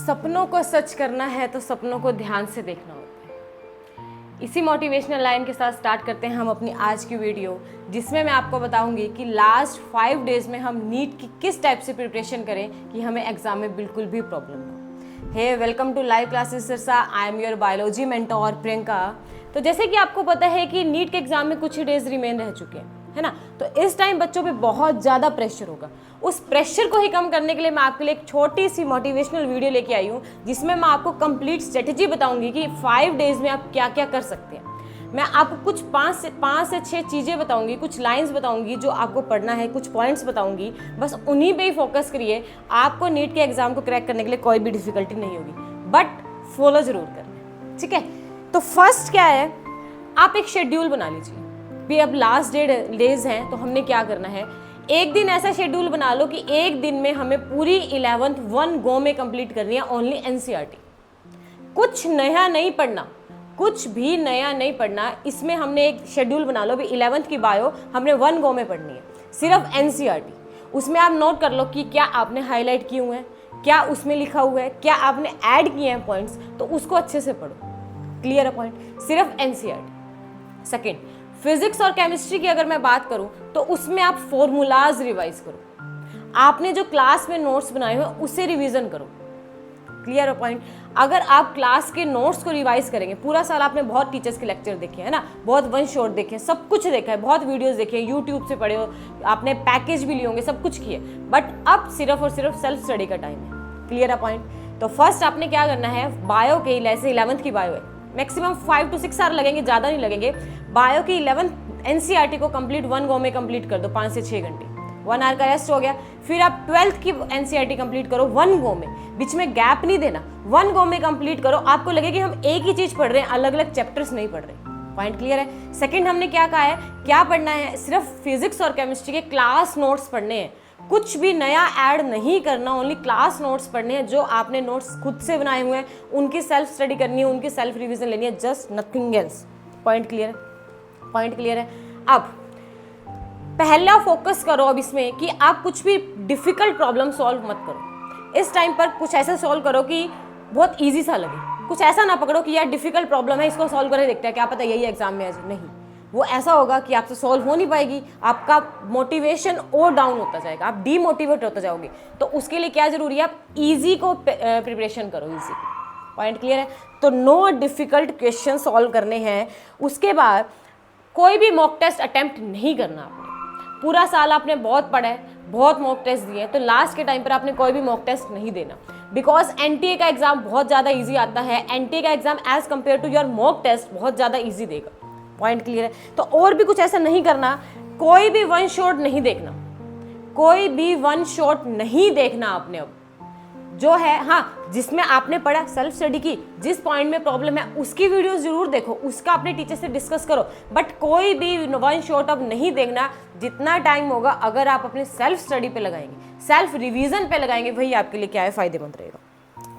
सपनों को सच करना है तो सपनों को ध्यान से देखना होता है। इसी मोटिवेशनल लाइन के साथ स्टार्ट करते हैं हम अपनी आज की वीडियो, जिसमें मैं आपको बताऊंगी कि लास्ट 5 डेज में हम नीट की किस टाइप से प्रिपरेशन करें कि हमें एग्जाम में बिल्कुल भी प्रॉब्लम ना हो। Hey welcome to live classes Sirsa, I am your biology mentor Priyanka. तो जैसे कि आपको पता है कि नीट के एग्जाम में कुछ ही डेज रिमेन रह चुके हैं, है ना। तो इस टाइम बच्चों पे बहुत ज़्यादा प्रेशर होगा। उस प्रेशर को ही कम करने के लिए मैं आपके लिए एक छोटी सी मोटिवेशनल वीडियो लेके आई हूँ, जिसमें मैं आपको कंप्लीट स्ट्रेटेजी बताऊंगी कि 5 डेज में आप क्या क्या कर सकते हैं। मैं आपको कुछ 5 से 6 चीज़ें बताऊंगी, कुछ लाइंस बताऊंगी जो आपको पढ़ना है, कुछ पॉइंट्स बताऊंगी। बस उन्हीं पे ही फोकस करिए। आपको नीट के एग्जाम को क्रैक करने के लिए कोई भी डिफिकल्टी नहीं होगी, बट फॉलो जरूर करना, ठीक है। तो फर्स्ट क्या है, आप एक शेड्यूल बना लीजिए। भी अब लास्ट डेज हैं तो हमने क्या करना है, एक दिन ऐसा शेड्यूल बना लो कि एक दिन में हमें पूरी 11th 1 गो में कंप्लीट करनी है, ओनली एनसीईआरटी। कुछ नया नहीं पढ़ना, कुछ भी नया नहीं पढ़ना। इसमें हमने एक शेड्यूल बना लो भी 11th की बायो हमने 1 गो में पढ़नी है, सिर्फ एनसीईआरटी। उसमें आप नोट कर लो कि क्या आपने हाईलाइट किए हुए हैं, क्या उसमें लिखा हुआ है, क्या आपने ऐड किए हैं पॉइंट्स, तो उसको अच्छे से पढ़ो। क्लियर है पॉइंट, सिर्फ एनसीईआरटी। सेकेंड, फिजिक्स और केमिस्ट्री की अगर मैं बात करूं तो उसमें आप फॉर्मूलाज रिवाइज करो। आपने जो क्लास में नोट्स बनाए हुए उसे रिवीजन करो। क्लियर है पॉइंट। अगर आप क्लास के नोट्स को रिवाइज करेंगे, पूरा साल आपने बहुत टीचर्स के लेक्चर देखे हैं ना, बहुत वन शॉट देखे, सब कुछ देखा है, बहुत वीडियोस देखे हैं, यूट्यूब से पढ़े हो, आपने पैकेज भी लिए होंगे, सब कुछ किए, बट अब सिर्फ और सिर्फ सेल्फ स्टडी का टाइम है। क्लियर है पॉइंट। तो फर्स्ट आपने क्या करना है, बायो के जैसे 11th की बायो है, मैक्सिमम 5 to 6 आवर लगेंगे, ज़्यादा नहीं लगेंगे। बायो की 11th एनसीईआरटी को कंप्लीट 1 गो में कंप्लीट कर दो, 5 से 6 घंटे, 1 आवर का रेस्ट हो गया। फिर आप 12th की एनसीईआरटी कंप्लीट करो 1 गो में, बीच में गैप नहीं देना, 1 गो में कंप्लीट करो। आपको लगे कि हम एक ही चीज़ पढ़ रहे हैं, अलग अलग चैप्टर्स नहीं पढ़ रहे। पॉइंट क्लियर है। सेकंड हमने क्या कहा है, क्या पढ़ना है, सिर्फ फिजिक्स और केमिस्ट्री के क्लास नोट्स पढ़ने हैं, कुछ भी नया ऐड नहीं करना, ओनली क्लास नोट्स पढ़ने हैं। जो आपने नोट्स खुद से बनाए हुए हैं उनकी सेल्फ स्टडी करनी है, उनकी सेल्फ रिवीजन लेनी है, just nothing else. Point clear है, पॉइंट क्लियर है। अब पहला फोकस करो अब इसमें कि आप कुछ भी डिफिकल्ट प्रॉब्लम सॉल्व मत करो। इस टाइम पर कुछ ऐसा सॉल्व करो कि बहुत ईजी सा लगे। कुछ ऐसा ना पकड़ो कि यार डिफिकल्ट प्रॉब्लम है, इसको सॉल्व करके देखते हैं, क्या पता यही एग्जाम में आ जाए। नहीं, वो ऐसा होगा कि आपसे सॉल्व हो नहीं पाएगी, आपका मोटिवेशन और डाउन होता जाएगा, आप डीमोटिवेट होते जाओगे। तो उसके लिए क्या जरूरी है, आप इजी को प्रिपरेशन करो, इजी। पॉइंट क्लियर है। तो नो डिफिकल्ट क्वेश्चन सॉल्व करने हैं। उसके बाद कोई भी मॉक टेस्ट अटेम्प्ट नहीं करना आपने। पूरा साल आपने बहुत पढ़ा है, बहुत मॉक टेस्ट दिए, तो लास्ट के टाइम पर आपने कोई भी मॉक टेस्ट नहीं देना, बिकॉज एनटीए का एग्जाम बहुत ज़्यादा ईजी आता है। एनटीए का exam as compare to your mock test बहुत ज़्यादा ईजी देगा। पॉइंट क्लियर है। तो और भी कुछ ऐसा नहीं करना, कोई भी वन शॉट नहीं देखना, कोई भी वन शॉट नहीं देखना आपने। अब जो है, हाँ, जिसमें आपने पढ़ा, सेल्फ स्टडी की, जिस पॉइंट में प्रॉब्लम है उसकी वीडियोस जरूर देखो, उसका अपने टीचर से डिस्कस करो, बट कोई भी वन शॉट अब नहीं देखना। जितना टाइम होगा अगर आप अपने सेल्फ स्टडी पे लगाएंगे, सेल्फ रिवीजन पे लगाएंगे, वही आपके लिए क्या है, फायदेमंद रहेगा।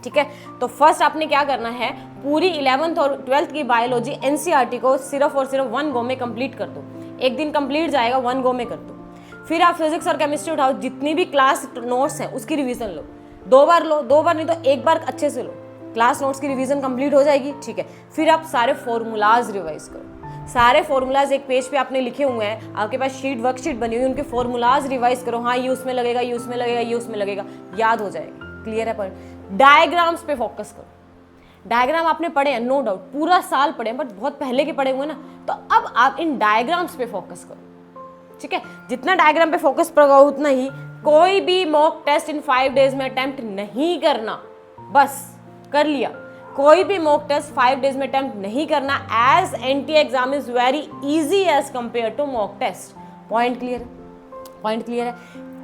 ठीक है। तो फर्स्ट आपने क्या करना है, पूरी 11th और 12th की बायोलॉजी एनसीईआरटी को सिर्फ और सिर्फ 1 गो में कंप्लीट कर दो। एक दिन कंप्लीट जाएगा, 1 गो में कर दो। फिर आप फिजिक्स और केमिस्ट्री उठाओ, जितनी भी क्लास नोट्स हैं उसकी रिवीजन लो, 2 बार लो, 2 बार नहीं तो 1 बार अच्छे से लो, क्लास नोट्स की रिवीजन कंप्लीट हो जाएगी। ठीक है। फिर आप सारे फॉर्मूलाज रिवाइज करो, सारे फॉर्मूलाज एक पेज पे आपने लिखे हुए हैं, आपके पास वर्कशीट बनी हुई है, उनके फॉर्मूलाज रिवाइज करो। हाँ, ये उसमें लगेगा, ये उसमें लगेगा, ये उसमें लगेगा, याद हो जाएगा। क्लियर है पॉइंट। डायग्राम्स पे फोकस करो। डायग्राम आपने पढ़े हैं, नो डाउट, पूरा साल पढ़े हैं, बट बहुत पहले के पढ़े हुए ना, तो अब आप इन डायग्राम्स पे फोकस करो। ठीक है। जितना डायग्राम पे फोकस करोगे उतना ही, कोई भी मॉक टेस्ट इन 5 डेज में अटेम्प्ट नहीं करना, बस कर लिया। कोई भी मॉक टेस्ट 5 डेज में अटेम्प्ट नहीं करना, as NTA exam is very easy as compare to mock test. Point clear है, पॉइंट क्लियर है।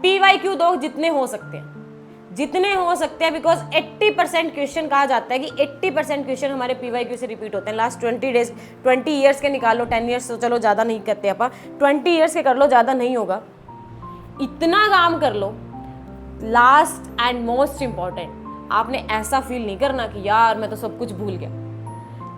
पीवाईक्यू दो जितने हो सकते हैं, जितने हो सकते हैं, बिकॉज 80% क्वेश्चन कहा जाता है कि 80% क्वेश्चन हमारे पीवाईक्यू से रिपीट होते हैं। लास्ट 20 डेज, 20 ईयर्स के निकालो, 10 ईयर्स तो चलो ज़्यादा नहीं करते अपन, 20 ईयर्स के कर लो, ज़्यादा नहीं होगा। इतना काम कर लो। लास्ट एंड मोस्ट इंपॉर्टेंट, आपने ऐसा फील नहीं करना कि यार मैं तो सब कुछ भूल गया।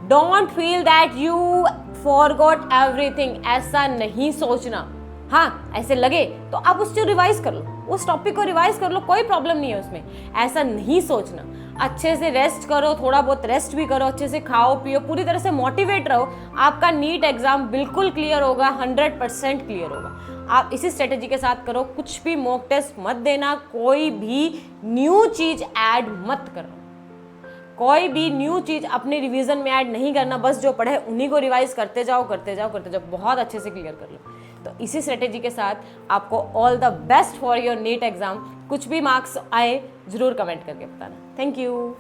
Don't feel that you forgot everything, ऐसा नहीं सोचना। हाँ, ऐसे लगे तो आप उसको रिवाइज कर लो, उस टॉपिक को रिवाइज कर लो, कोई प्रॉब्लम नहीं है उसमें। ऐसा नहीं सोचना, अच्छे से रेस्ट करो, थोड़ा बहुत रेस्ट भी करो, अच्छे से खाओ पियो, पूरी तरह से मोटिवेट रहो, आपका नीट एग्जाम बिल्कुल क्लियर होगा, 100% क्लियर होगा। आप इसी स्ट्रेटेजी के साथ करो, कुछ भी मॉक टेस्ट मत देना, कोई भी न्यू चीज ऐड मत करो, कोई भी न्यू चीज अपने रिवीजन में ऐड नहीं करना, बस जो पढ़े उन्हीं को रिवाइज करते जाओ करते जाओ करते जाओ, बहुत अच्छे से क्लियर कर लो। तो इसी स्ट्रेटेजी के साथ आपको all the best for your NEET exam. कुछ भी मार्क्स आए जरूर कमेंट करके बताना। Thank you.